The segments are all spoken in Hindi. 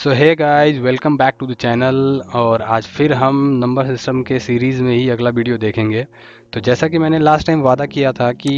So hey guys, welcome back to the channel. और आज फिर हम नंबर सिस्टम के सीरीज़ में ही अगला वीडियो देखेंगे। तो जैसा कि मैंने लास्ट टाइम वादा किया था कि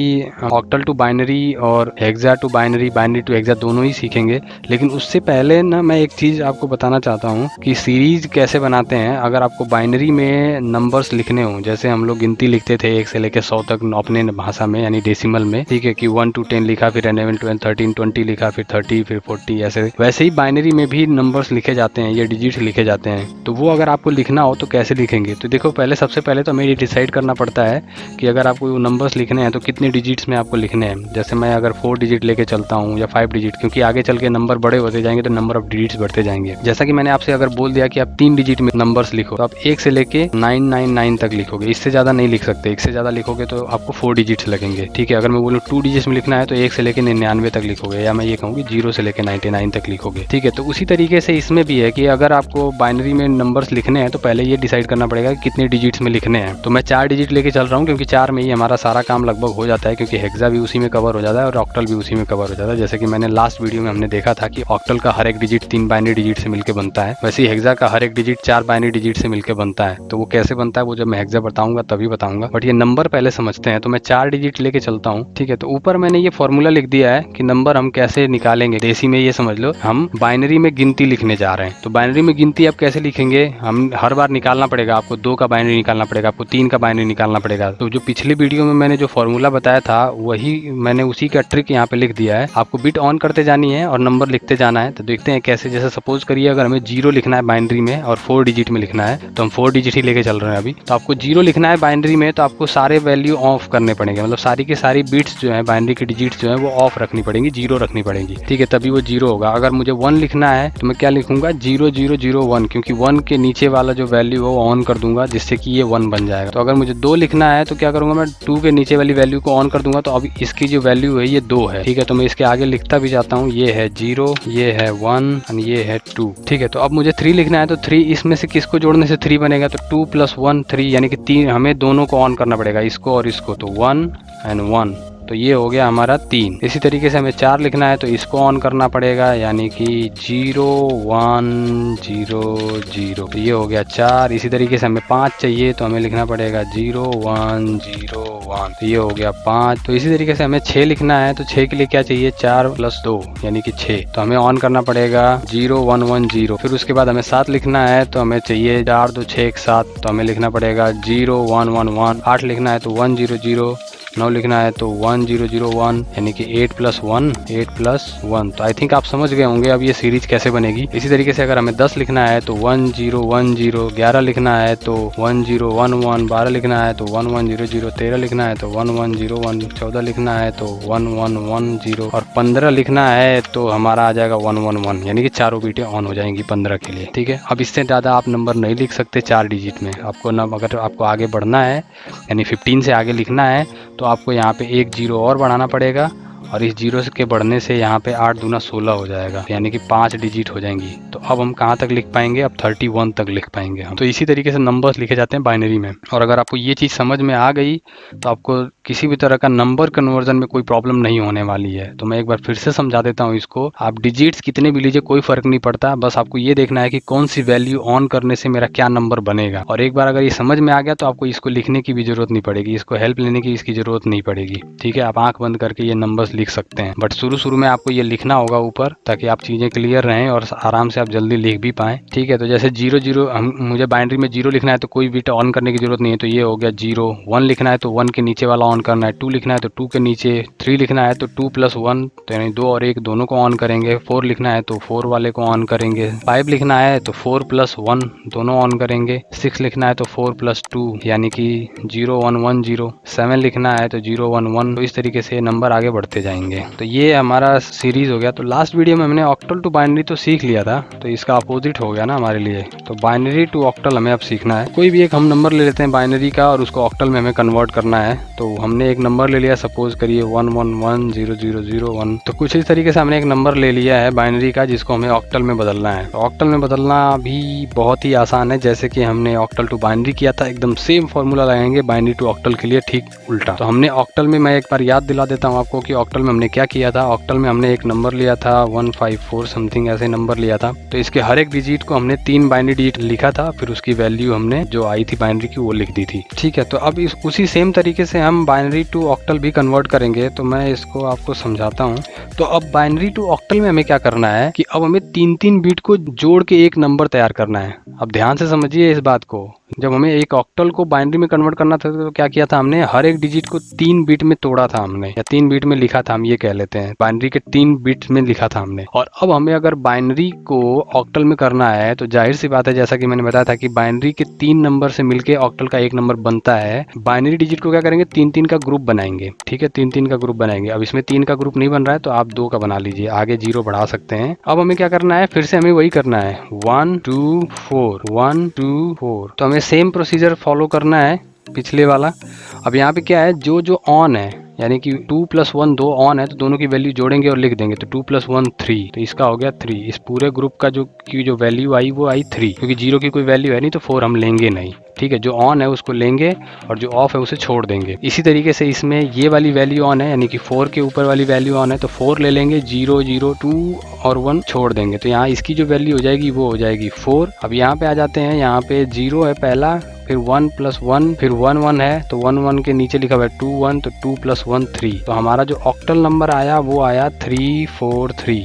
ऑक्टल टू बाइनरी और hexa to binary, binary to hexa दोनों ही सीखेंगे। लेकिन उससे पहले ना मैं एक चीज़ आपको बताना चाहता हूँ कि सीरीज़ कैसे बनाते हैं। अगर आपको बाइनरी में नंबर्स लिखने हों, जैसे हम लोग गिनती लिखते थे 1 से लेकर 100 तक अपने भाषा में यानी डेसिमल में, ठीक है, कि 1 to 10 लिखा, फिर 11 12 13 20 लिखा, फिर 30 फिर 40, ऐसे वैसे ही बाइनरी में भी नंबर्स लिखे जाते हैं, ये डिजिट्स लिखे जाते हैं। तो वो अगर आपको लिखना हो तो कैसे लिखेंगे? तो देखो, पहले सबसे पहले तो हमें ये डिसाइड करना पड़ता है कि अगर आपको नंबर्स लिखने हैं तो कितने डिजिट्स में आपको लिखने हैं। जैसे मैं अगर 4 डिजिट लेके चलता हूँ या 5 डिजिट, क्योंकि आगे चल के नंबर बड़े होते जाएंगे तो नंबर ऑफ डिजिट्स बढ़ते जाएंगे। जैसा कि मैंने आपसे अगर बोल दिया कि आप 3 डिजिट में नंबर्स लिखो, तो आप 1 से लेके 999 तक लिखोगे, इससे ज़्यादा नहीं लिख सकते। इससे ज़्यादा लिखोगे तो आपको 4 डिजिट्स लगेंगे, ठीक है। अगर मैं बोलूँ 2 डिजिट्स में लिखना है तो 1 से लेके 99 तक लिखोगे, या मैं ये कहूँ कि 0 से लेके 99 तक लिखोगे, ठीक है। तो उसी तरीके से इसमें भी है कि अगर आपको बाइनरी में नंबर्स लिखने हैं तो पहले ये डिसाइड करना पड़ेगा कि कितने डिजिट्स में लिखने हैं। तो मैं 4 डिजिट लेके चल रहा हूँ, क्योंकि 4 में ही हमारा सारा काम लगभग हो जाता है, क्योंकि हेक्सा भी उसी में कवर हो जाता है और ऑक्टल भी उसी में कवर हो जाता है। जैसे कि मैंने लास्ट वीडियो में हमने देखा था कि ऑक्टल का हर एक डिजिट 3 बाइनरी डिजिट से मिलकर बनता है, वैसे ही हेक्सा का हर एक डिजिट 4 बाइनरी डिजिट से मिलकर बनता है। तो वो कैसे बनता है वो जब मैं हेक्सा बताऊंगा तभी बताऊंगा, बट ये नंबर पहले समझते हैं। तो मैं 4 डिजिट लेके चलता हूँ, ठीक है। तो ऊपर मैंने ये फॉर्मूला लिख दिया है कि नंबर हम कैसे निकालेंगे। देसी में ये समझ लो, हम बाइनरी में गिनती लिखने जा रहे हैं। तो बाइनरी में गिनती आप कैसे लिखेंगे? हम हर बार निकालना पड़ेगा, आपको 2 का बाइनरी निकालना पड़ेगा, आपको 3 का बाइनरी निकालना पड़ेगा। तो जो पिछली वीडियो में मैंने जो फॉर्मूला बताया था वही मैंने उसी का ट्रिक यहाँ पे लिख दिया है। आपको बिट ऑन करते जानी है और नंबर लिखते जाना है। तो देखते हैं कैसे। जैसे सपोज करिए अगर हमें 0 लिखना है बाइनरी में और 4 डिजिट में लिखना है, तो हम 4 डिजिट ही लेके चल रहे हैं अभी। तो आपको 0 लिखना है बाइनरी में, तो आपको सारे वैल्यू ऑफ करने पड़ेंगे, मतलब सारी की सारी बिट्स जो है बाइनरी की डिजिट्स जो है वो ऑफ रखनी पड़ेंगी, 0 रखनी पड़ेंगी, ठीक है, तभी वो 0 होगा। अगर मुझे 1 लिखना है तो मैं क्या लिखूंगा? 0001, क्योंकि 1 के नीचे वाला जो वैल्यू है वो ऑन कर दूंगा, जिससे कि ये 1 बन जाएगा। तो अगर मुझे 2 लिखना है तो क्या करूंगा? मैं 2 के नीचे वाली वैल्यू को ऑन कर दूंगा, तो अब इसकी जो वैल्यू है ये 2 है, ठीक है। तो मैं इसके आगे लिखता भी जाता हूँ, ये है 0, ये है 1 और ये है 2, ठीक है। तो अब मुझे 3 लिखना है तो 3 इसमें से किसको जोड़ने से 3 बनेगा? तो 2 + 1 3, यानी कि 3 हमें दोनों को ऑन करना पड़ेगा, इसको और इसको। तो 1 और 1, तो ये हो गया हमारा 3। इसी तरीके से हमें 4 लिखना है तो इसको ऑन करना पड़ेगा, यानी कि 0 1 0 0, तो ये हो गया 4। इसी तरीके से हमें 5 चाहिए तो हमें लिखना पड़ेगा 0 1 0 1, तो ये हो गया 5। तो इसी तरीके से हमें 6 लिखना है तो 6 के लिए क्या चाहिए? 4 + 2 यानी कि 6, तो हमें ऑन करना पड़ेगा 0 1 1 0। फिर उसके बाद हमें 7 लिखना है तो हमें चाहिए 4 2 6 1 7, तो हमें लिखना पड़ेगा 0 1 1 1। 8 लिखना है तो 1 0 0। 9 लिखना है तो 1 0 0 1, यानी कि 8 + 1 8 + 1। तो आई थिंक आप समझ गए होंगे अब ये सीरीज कैसे बनेगी। इसी तरीके से अगर हमें 10 लिखना है तो 1 0 1 0। 11 लिखना है तो 1 0 1 1। 12 लिखना है तो 1 1 0 0। 13 लिखना है तो 1 1 0 1। 14 लिखना है तो 1 1 1 0। और 15 लिखना है तो हमारा आ जाएगा 1 1 1, यानी कि चारों बीटें ऑन हो जाएंगी 15 के लिए, ठीक है। अब इससे ज़्यादा आप नंबर नहीं लिख सकते 4 डिजिट में। आपको अगर आपको आगे बढ़ना है, यानी 15 से आगे लिखना है, तो आपको यहाँ पे 1 0 और बढ़ाना पड़ेगा, और इस 0 के बढ़ने से यहाँ पे 8 दूना 16 हो जाएगा, यानी कि 5 डिजिट हो जाएंगी। तो अब हम कहाँ तक लिख पाएंगे? अब 31 तक लिख पाएंगे हम। तो इसी तरीके से नंबर्स लिखे जाते हैं बाइनरी में। और अगर आपको ये चीज़ समझ में आ गई तो आपको किसी भी तरह का नंबर कन्वर्जन में कोई प्रॉब्लम नहीं होने वाली है। तो मैं एक बार फिर से समझा देता हूँ इसको। आप डिजिट्स कितने भी लीजिए, कोई फ़र्क नहीं पड़ता, बस आपको ये देखना है कि कौन सी वैल्यू ऑन करने से मेरा क्या नंबर बनेगा। और एक बार अगर ये समझ में आ गया तो आपको इसको लिखने की भी ज़रूरत नहीं पड़ेगी, इसको हेल्प लेने की इसकी ज़रूरत नहीं पड़ेगी, ठीक है। आप आँख बंद करके ये नंबर्स लिख सकते हैं, बट शुरू में आपको ये लिखना होगा ऊपर, ताकि आप चीज़ें क्लियर रहें और आराम से आप जल्दी लिख भी पाएँ, ठीक है। तो जैसे 0 0, मुझे बाइनरी में 0 लिखना है तो कोई बिट ऑन करने की जरूरत नहीं है, तो ये हो गया 0। 1 लिखना है तो 1 के नीचे वाला ऑन करना है। 2 लिखना है तो 2 के नीचे। 3 लिखना है तो 2 + 1, तो यानी 2 और 1 दोनों को ऑन करेंगे। 4 लिखना है तो 4 वाले को ऑन करेंगे। 5 लिखना है तो 4 + 1 दोनों ऑन करेंगे। 6 लिखना है तो 4 + 2, यानी कि 0 1 1 0। 7 लिखना है तो 0 1 1। तो इस तरीके से नंबर आगे बढ़ते जाएंगे। तो ये हमारा सीरीज हो गया। तो लास्ट वीडियो में हमने ऑक्टल टू बाइनरी तो सीख लिया था, तो इसका अपोजिट हो गया ना हमारे लिए। तो बाइनरी टू ऑक्टल हमें अब सीखना है। कोई भी एक हम नंबर ले लेते हैं बाइनरी का और उसको ऑक्टल में हमें कन्वर्ट करना है। तो हमने एक नंबर ले लिया, सपोज करिए 1 1 1 0 0 0 1। तो कुछ इस तरीके से हमने एक नंबर ले लिया है बाइनरी का, जिसको हमें ऑक्टल में बदलना है। तो ऑक्टल में बदलना भी बहुत ही आसान है, जैसे कि हमने ऑक्टल टू बाइनरी किया था, एकदम सेम फॉर्मूला लगाएंगे बाइनरी टू ऑक्टल के लिए, ठीक उल्टा। तो हमने ऑक्टल में, मैं एक बार याद दिला देता हूँ आपको कि ऑक्टल ऑक्टल में हमने क्या किया था, ऑक्टल में हमने एक नंबर लिया था 154 समथिंग ऐसे नंबर लिया था। तो इसके हर एक डिजिट को हमने 3 बाइनरी डिजिट लिखा था, फिर उसकी वैल्यू हमने जो आई थी बाइनरी की वो लिख दी थी। ठीक है, तो अब उसी सेम तरीके से हम बाइनरी टू ऑक्टल भी कन्वर्ट करेंगे। तो मैं इसको आपको समझाता हूँ। तो अब बाइनरी टू ऑक्टल में हमें क्या करना है कि अब हमें 3-3 बिट को जोड़ के एक नंबर तैयार करना है। अब ध्यान से समझिए इस बात को। जब हमें एक ऑक्टल को बाइनरी में कन्वर्ट करना था तो क्या किया था हमने, हर एक डिजिट को 3 बिट में तोड़ा था हमने, या 3 बिट में लिखा था, हम ये कह लेते हैं बाइनरी के 3 बिट में लिखा था हमने। और अब हमें अगर बाइनरी को ऑक्टल में करना है तो जाहिर सी बात है, जैसा कि मैंने बताया था कि बाइनरी के 3 नंबर से मिलके ऑक्टल का एक नंबर बनता है। बाइनरी डिजिट को क्या करेंगे, 3-3 का ग्रुप बनाएंगे। ठीक है, 3-3 का ग्रुप बनाएंगे। अब इसमें 3 का ग्रुप नहीं बन रहा है तो आप 2 का बना लीजिए, आगे 0 बढ़ा सकते हैं। अब हमें क्या करना है, फिर से हमें वही करना है 1 2 4 1 2 4। तो हमें सेम प्रोसीजर फॉलो करना है पिछले वाला। अब यहाँ पे क्या है, जो ऑन है, यानी कि 2 + 1 2 ऑन है तो दोनों की वैल्यू जोड़ेंगे और लिख देंगे। तो 2 + 1 3, तो इसका हो गया 3। इस पूरे ग्रुप का जो वैल्यू आई वो आई 3, क्योंकि 0 की कोई वैल्यू है नहीं तो 4 हम लेंगे नहीं। ठीक है, जो ऑन है उसको लेंगे और जो ऑफ है उसे छोड़ देंगे। इसी तरीके से इसमें ये वाली वैल्यू ऑन है, यानी कि 4 के ऊपर वाली वैल्यू ऑन है तो 4 ले लेंगे, 0 0 2 और 1 छोड़ देंगे। तो यहाँ इसकी जो वैल्यू हो जाएगी वो हो जाएगी 4। अब यहाँ पे आ जाते हैं, यहाँ पे 0 है पहला, फिर 1 + 1, फिर 1 1 है तो 1 1 के नीचे लिखा हुआ है 2 1, तो 2 + 1 3। तो हमारा जो ऑक्टल नंबर आया वो आया 343।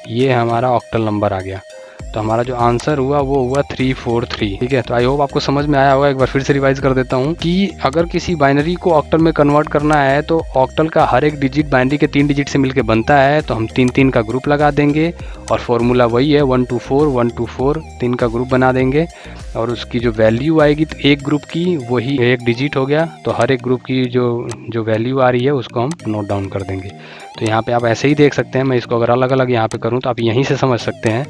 ये हमारा ऑक्टल नंबर आ गया। तो हमारा जो आंसर हुआ वो हुआ 343। ठीक है, तो आई होप आपको समझ में आया होगा। एक बार फिर से रिवाइज कर देता हूँ कि अगर किसी बाइनरी को ऑक्टल में कन्वर्ट करना है तो ऑक्टल का हर एक डिजिट बाइनरी के 3 डिजिट से मिलकर बनता है, तो हम 3-3 का ग्रुप लगा देंगे और फॉर्मूला वही है 1 2 4 1 2 4, 3 का ग्रुप बना देंगे और उसकी जो वैल्यू आएगी तो एक ग्रुप की वही एक डिजिट हो गया। तो हर एक ग्रुप की जो वैल्यू आ रही है उसको हम नोट डाउन कर देंगे। तो यहाँ पे आप ऐसे ही देख सकते हैं। मैं इसको अगर अलग अलग यहाँ पे करूँ तो आप यहीं से समझ सकते हैं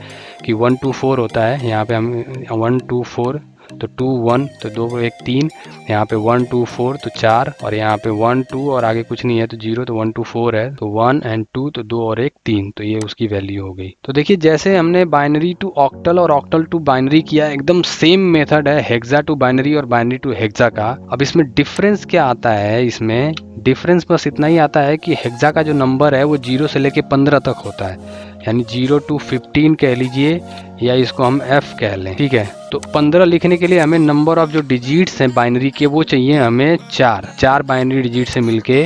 कि 1 2 4 होता है। यहाँ पे हम 1 2 4 तो 2 1 तो 2 1 3, यहाँ पे 1 2 4 तो 4, और यहाँ पे 1 2 और आगे कुछ नहीं है तो 0, तो 1 2 4 है तो 1 और 2 तो 2 और 1 3, तो ये उसकी वैल्यू हो गई। तो देखिए जैसे हमने बाइनरी टू ऑक्टल और ऑक्टल टू बाइनरी किया, एकदम सेम मेथड है हेक्सा टू बाइनरी और बाइनरी टू हेक्सा का। अब इसमें डिफरेंस क्या आता है, इसमें डिफरेंस बस इतना ही आता है कि हेक्सा का जो नंबर है वो 0 से लेके 15 तक होता है, यानी 0 to 15 कह लीजिए या इसको हम F कह लें। ठीक है, तो 15 लिखने के लिए हमें नंबर ऑफ जो डिजिट्स हैं बाइनरी के वो चाहिए हमें 4 बाइनरी डिजिट से मिलके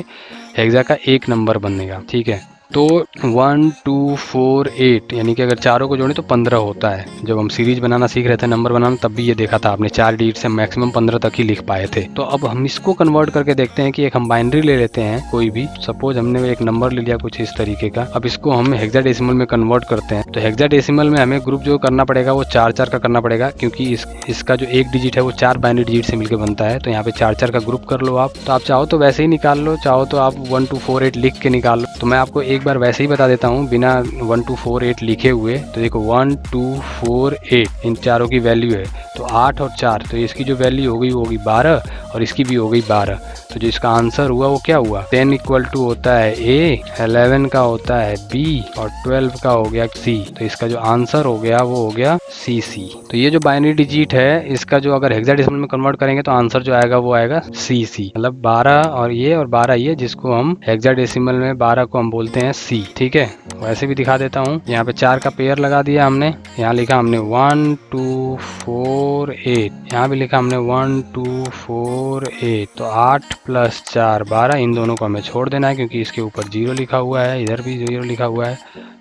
हेक्सा का एक नंबर बनेगा। ठीक है, तो 1 2 4 8 यानी कि अगर चारों को जोड़ें तो 15 होता है। जब हम सीरीज बनाना सीख रहे थे नंबर बनाना तब भी ये देखा था आपने, 4 डिजिट से मैक्सिमम 15 तक ही लिख पाए थे। तो अब हम इसको कन्वर्ट करके देखते हैं कि एक हम बाइनरी ले लेते हैं कोई भी, सपोज हमने एक नंबर ले लिया कुछ इस तरीके का। अब इसको हम हेक्साडेसिमल में कन्वर्ट करते हैं। तो हेक्साडेसिमल में हमें ग्रुप जो करना पड़ेगा वो 4 का करना पड़ेगा, क्योंकि इसका जो एक डिजिट है वो 4 बाइनरी डिजिट से मिलकर बनता है। तो यहाँ पे 4 का ग्रुप कर लो आप। तो आप चाहो तो वैसे ही निकाल लो, चाहो तो आप 1 2 4 8 लिख के निकाल लो। तो मैं आपको एक बार वैसे ही बता देता हूँ बिना 1 2 4 8 लिखे हुए। तो देखो 1 2 4 8 इन चारों की वैल्यू है, तो 8 और 4, तो इसकी जो वैल्यू हो गई वो होगी 12 और इसकी भी हो गई 12। तो जो इसका आंसर हुआ वो क्या हुआ, 10 = होता है A, 11 का होता है B और 12 का हो गया C। तो इसका जो आंसर हो गया वो हो गया CC। तो ये जो बाइनरी डिजिट है इसका जो अगर हेक्साडेसिमल में कन्वर्ट करेंगे तो आंसर जो आएगा वो आएगा CC, मतलब 12 और ये और 12 ये, जिसको हम हेक्साडेसिमल में 12 को हम बोलते हैं C। ठीक है, वैसे भी दिखा देता हूँ। यहाँ पे 4 का पेयर लगा दिया हमने, यहाँ लिखा हमने 1 2 4 8, यहाँ भी लिखा हमने 1 2 4 8। तो 8 + 4 12, इन दोनों को हमें छोड़ देना है क्योंकि इसके ऊपर 0 लिखा हुआ है, इधर भी 0 लिखा हुआ है।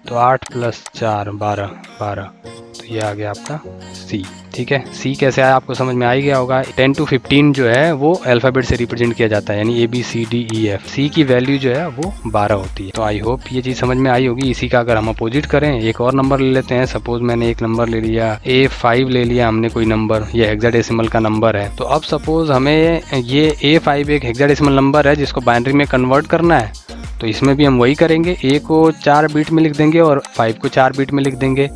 तो 8 + 4 12, तो ये आ गया आपका C। ठीक है, C कैसे आया आपको समझ में आ ही गया होगा। 10 to 15 जो है वो अल्फ़ाबेट से रिप्रेजेंट किया जाता है, यानी ABCDEF। C की वैल्यू जो है वो 12 होती है। तो आई होप ये चीज़ समझ में आई होगी। इसी का अगर हम अपोजिट करें, एक और नंबर ले लेते हैं। सपोज मैंने एक नंबर ले लिया A5 ले लिया हमने कोई नंबर, ये हेक्साडेसिमल का नंबर है। तो अब सपोज हमें ये A5 एक हेक्साडेसिमल नंबर है जिसको बाइनरी में कन्वर्ट करना है। तो इसमें भी हम वही करेंगे, A को 4 बिट में लिख देंगे और 5 को 4 बिट में लिख देंगे।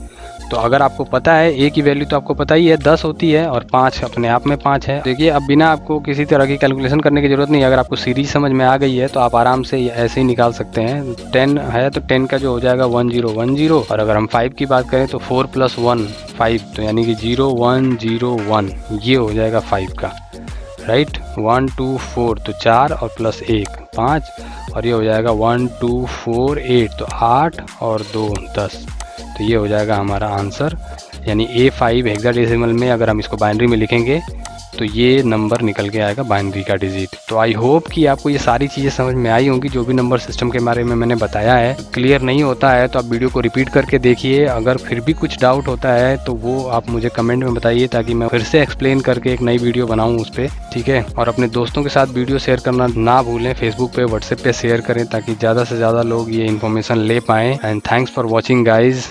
तो अगर आपको पता है A की वैल्यू तो आपको पता ही है 10 होती है और 5 अपने आप में 5 है। देखिए अब बिना आपको किसी तरह की कैलकुलेशन करने की ज़रूरत नहीं है। अगर आपको सीरीज समझ में आ गई है तो आप आराम से ऐसे ही निकाल सकते हैं। 10 है तो 10 का जो हो जाएगा 10 10, और अगर हम 5 की बात करें तो 4 + 1 5, तो यानी कि 0 1 0 1, ये हो जाएगा 5 का, राइट। 1 2 4 तो 4 और +1 5, और ये हो जाएगा 1 2 4 8, तो 8 और 2 10। तो ये हो जाएगा हमारा आंसर, यानी A5 हेक्साडेसिमल में अगर हम इसको बाइनरी में लिखेंगे तो ये नंबर निकल के आएगा बाइनरी का डिजिट। तो आई होप कि आपको ये सारी चीज़ें समझ में आई होंगी, जो भी नंबर सिस्टम के बारे में मैंने बताया है। क्लियर नहीं होता है तो आप वीडियो को रिपीट करके देखिए, अगर फिर भी कुछ डाउट होता है तो वो आप मुझे कमेंट में बताइए, ताकि मैं फिर से एक्सप्लेन करके एक नई वीडियो बनाऊँ उस पर, ठीक है। और अपने दोस्तों के साथ वीडियो शेयर करना ना भूलें, फेसबुक पे, व्हाट्सएप पे शेयर करें, ताकि ज़्यादा से ज़्यादा लोग ये इन्फॉर्मेशन ले पाएँ। And thanks for watching guys.